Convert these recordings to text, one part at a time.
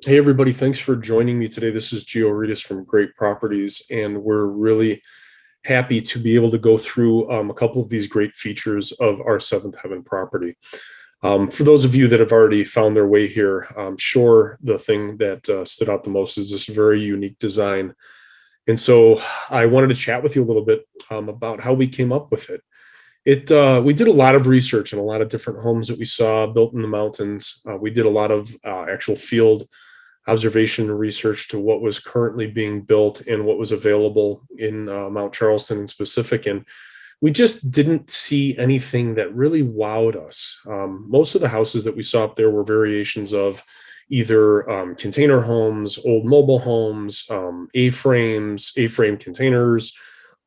Hey, everybody. Thanks for joining me today. This is Gio Aretos from Great Properties, and we're really happy to be able to go through a couple of these great features of our Seventh Heaven property. For those of you that have already found their way here, I'm sure the thing that stood out the most is this very unique design. And so I wanted to chat with you a little bit about how we came up with it. We did a lot of research in a lot of different homes that we saw built in the mountains. We did a lot of actual field observation and research to what was currently being built and what was available in Mount Charleston in specific. And we just didn't see anything that really wowed us. Most of the houses that we saw up there were variations of either container homes, old mobile homes, A-frames, A-frame containers,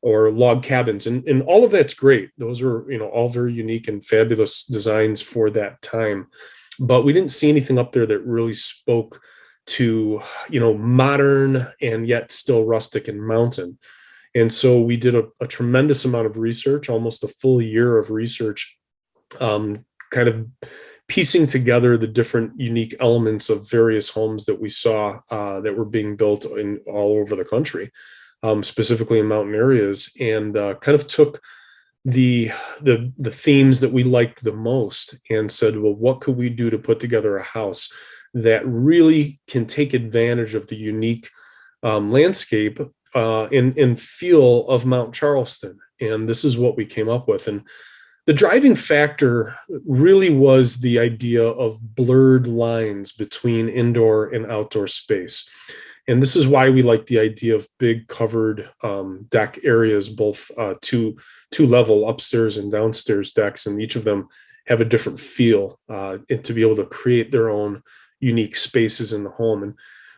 or log cabins. And all of that's great. Those are, all very unique and fabulous designs for that time. But we didn't see anything up there that really spoke to modern and yet still rustic and mountain. And so we did a tremendous amount of research, almost a full year of research, kind of piecing together the different unique elements of various homes that we saw that were being built in all over the country, specifically in mountain areas, and kind of took the themes that we liked the most and said, well, what could we do to put together a house that really can take advantage of the unique landscape and feel of Mount Charleston. And this is what we came up with. And the driving factor really was the idea of blurred lines between indoor and outdoor space. And this is why we like the idea of big covered deck areas, both two level upstairs and downstairs decks, and each of them have a different feel and to be able to create their own unique spaces in the home. And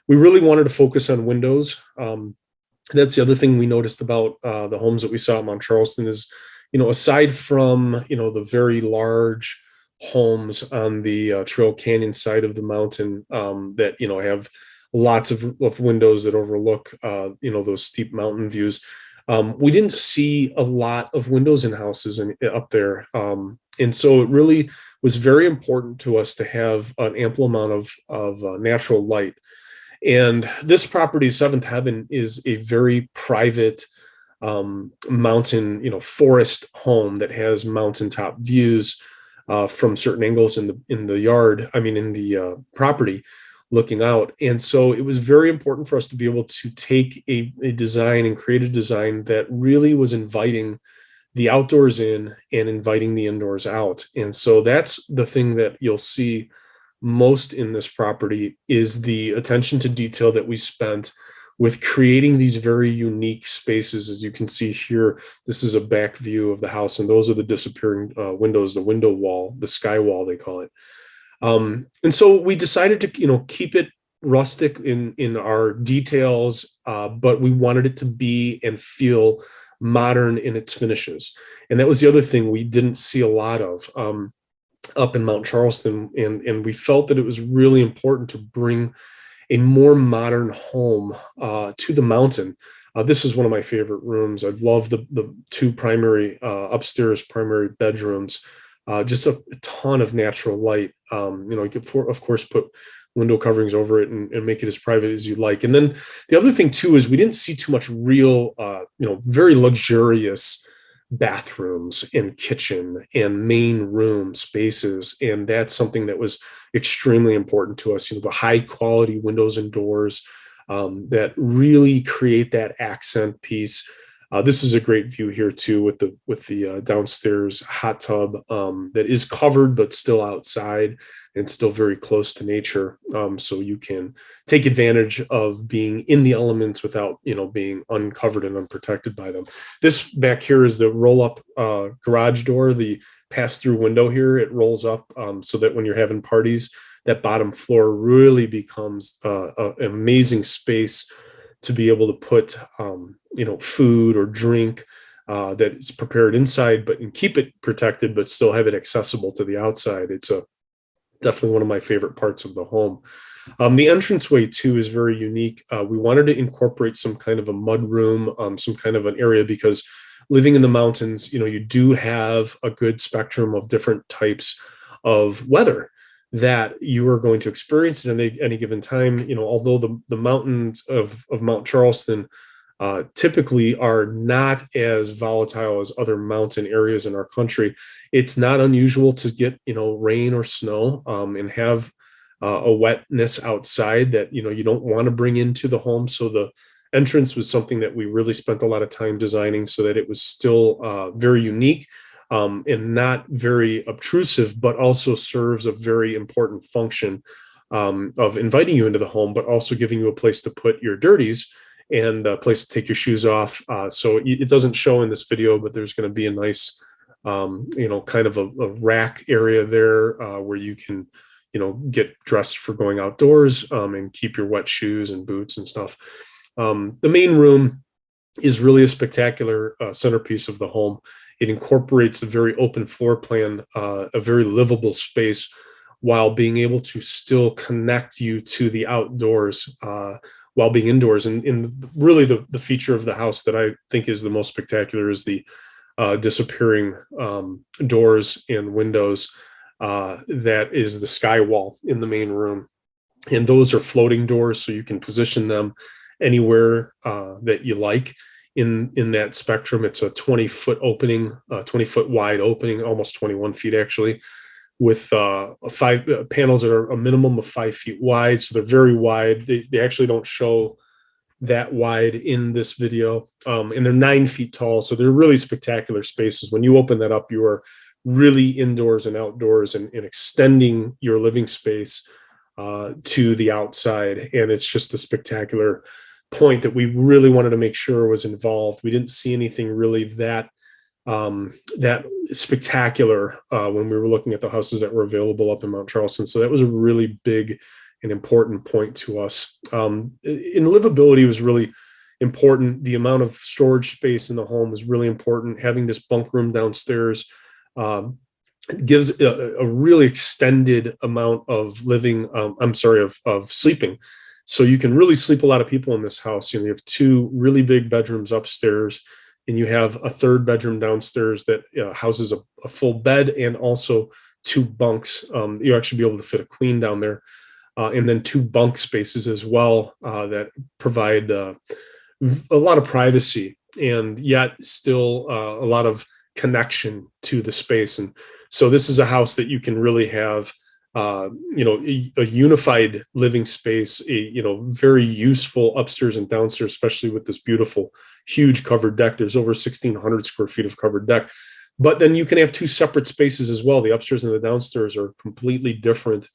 we really wanted to focus on windows. That's the other thing we noticed about the homes that we saw at Mount Charleston is, aside from, the very large homes on the Trail Canyon side of the mountain that, have lots of windows that overlook, those steep mountain views. We didn't see a lot of windows in houses up there. And so it really was very important to us to have an ample amount of natural light. And this property, Seventh Heaven, is a very private mountain, forest home that has mountaintop views from certain angles in the yard. I mean, in the property, looking out. And so it was very important for us to be able to take a design and create a design that really was inviting the outdoors in and inviting the indoors out. And so that's the thing that you'll see most in this property is the attention to detail that we spent with creating these very unique spaces. As you can see here, this is a back view of the house, and those are the disappearing windows, the window wall, the sky wall, they call it. And so we decided to, keep it rustic in our details, but we wanted it to be and feel modern in its finishes. And that was the other thing we didn't see a lot of up in Mount Charleston. And we felt that it was really important to bring a more modern home to the mountain. This is one of my favorite rooms. I love the two primary upstairs primary bedrooms. Just a ton of natural light. You could, of course, put window coverings over it and make it as private as you'd like. And then the other thing too is we didn't see too much real, very luxurious bathrooms and kitchen and main room spaces. And that's something that was extremely important to us. The high quality windows and doors that really create that accent piece. This is a great view here too, with the downstairs hot tub that is covered but still outside and still very close to nature. So you can take advantage of being in the elements without being uncovered and unprotected by them. This back here is the roll-up garage door, the pass-through window here. It rolls up so that when you're having parties, that bottom floor really becomes an amazing space to be able to put food or drink that is prepared inside, and keep it protected, but still have it accessible to the outside. It's definitely one of my favorite parts of the home. The entranceway too is very unique. We wanted to incorporate some kind of a mud room, some kind of an area, because living in the mountains, you do have a good spectrum of different types of weather. that you are going to experience at any given time. Although the mountains of Mount Charleston typically are not as volatile as other mountain areas in our country, it's not unusual to get rain or snow, and have a wetness outside that you don't want to bring into the home. So the entrance was something that we really spent a lot of time designing so that it was still very unique, and not very obtrusive, but also serves a very important function, of inviting you into the home, but also giving you a place to put your dirties and a place to take your shoes off. So it doesn't show in this video, but there's going to be a nice, kind of a rack area there, where you can, get dressed for going outdoors, and keep your wet shoes and boots and stuff. The main room is really a spectacular centerpiece of the home. It incorporates a very open floor plan, a very livable space, while being able to still connect you to the outdoors, while being indoors. And really the feature of the house that I think is the most spectacular is the disappearing doors and windows. That is the sky wall in the main room. And those are floating doors, so you can position them anywhere that you like in that spectrum. It's a 20-foot opening, 20-foot wide opening, almost 21 feet actually, with five panels that are a minimum of 5 feet wide. So they're very wide. They actually don't show that wide in this video, and they're 9 feet tall. So they're really spectacular spaces. When you open that up, you are really indoors and outdoors, and extending your living space to the outside. And it's just a spectacular point that we really wanted to make sure was involved. We didn't see anything really that spectacular when we were looking at the houses that were available up in Mount Charleston. So that was a really big and important point to us. And livability was really important. The amount of storage space in the home was really important. Having this bunk room downstairs gives a really extended amount of living, of sleeping. So you can really sleep a lot of people in this house. You have 2 really big bedrooms upstairs, and you have a 3rd bedroom downstairs that houses a full bed and also 2 bunks. You'll actually be able to fit a queen down there, and then 2 bunk spaces as well that provide a lot of privacy, and yet still a lot of connection to the space. And so this is a house that you can really have a unified living space, very useful upstairs and downstairs, especially with this beautiful, huge covered deck. There's over 1,600 square feet of covered deck. But then you can have 2 separate spaces as well. The upstairs and the downstairs are completely different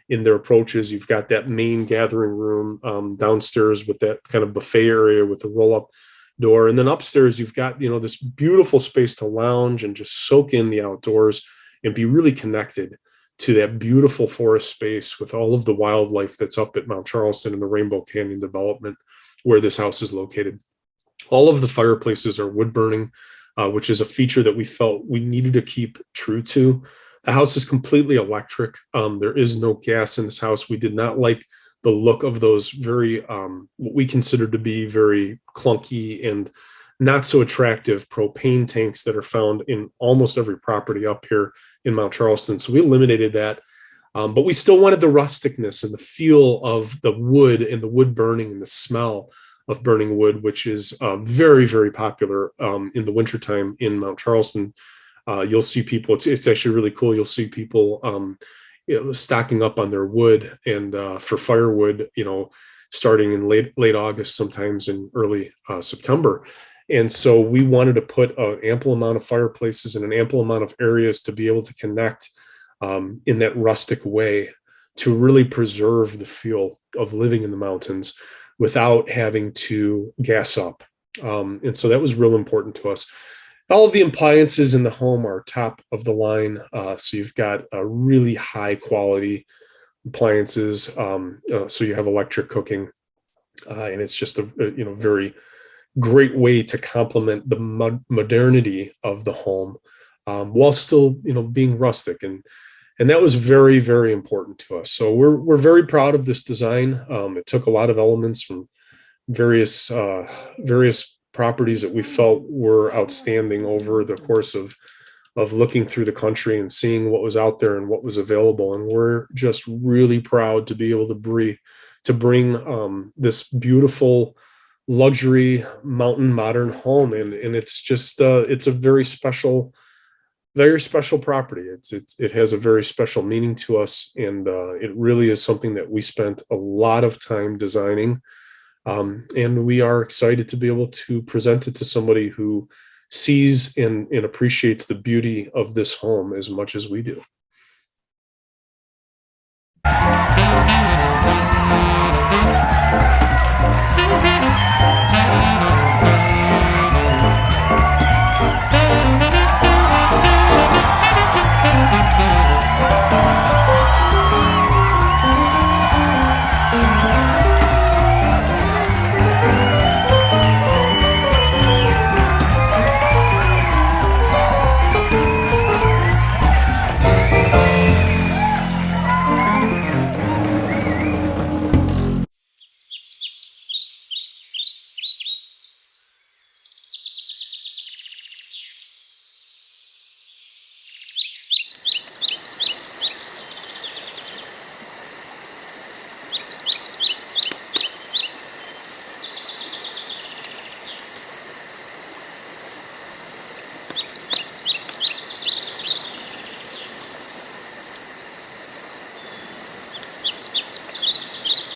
in their approaches. You've got that main gathering room downstairs with that kind of buffet area with the roll-up door. And then upstairs, you've got, this beautiful space to lounge and just soak in the outdoors and be really connected to that beautiful forest space with all of the wildlife that's up at Mount Charleston and the Rainbow Canyon development where this house is located. All of the fireplaces are wood burning, which is a feature that we felt we needed to keep true to. The house is completely electric. There is no gas in this house. We did not like the look of those very, what we considered to be very clunky and not so attractive propane tanks that are found in almost every property up here in Mount Charleston. So we eliminated that, but we still wanted the rusticness and the feel of the wood and the wood burning and the smell of burning wood, which is very, very popular in the wintertime in Mount Charleston. You'll see people, it's actually really cool. You'll see people stocking up on their wood and for firewood, starting in late August, sometimes in early September. And so we wanted to put an ample amount of fireplaces and an ample amount of areas to be able to connect in that rustic way to really preserve the feel of living in the mountains without having to gas up. And so that was real important to us. All of the appliances in the home are top of the line. So you've got a really high quality appliances. So you have electric cooking, and it's just a very great way to complement the modernity of the home, while still being rustic, and that was very, very important to us. So we're very proud of this design. It took a lot of elements from various properties that we felt were outstanding over the course of of looking through the country and seeing what was out there and what was available. And we're just really proud to be able to bring this beautiful luxury mountain modern home. And it's just it's a very special property. It has a very special meaning to us, and it really is something that we spent a lot of time designing. And we are excited to be able to present it to somebody who sees and appreciates the beauty of this home as much as we do.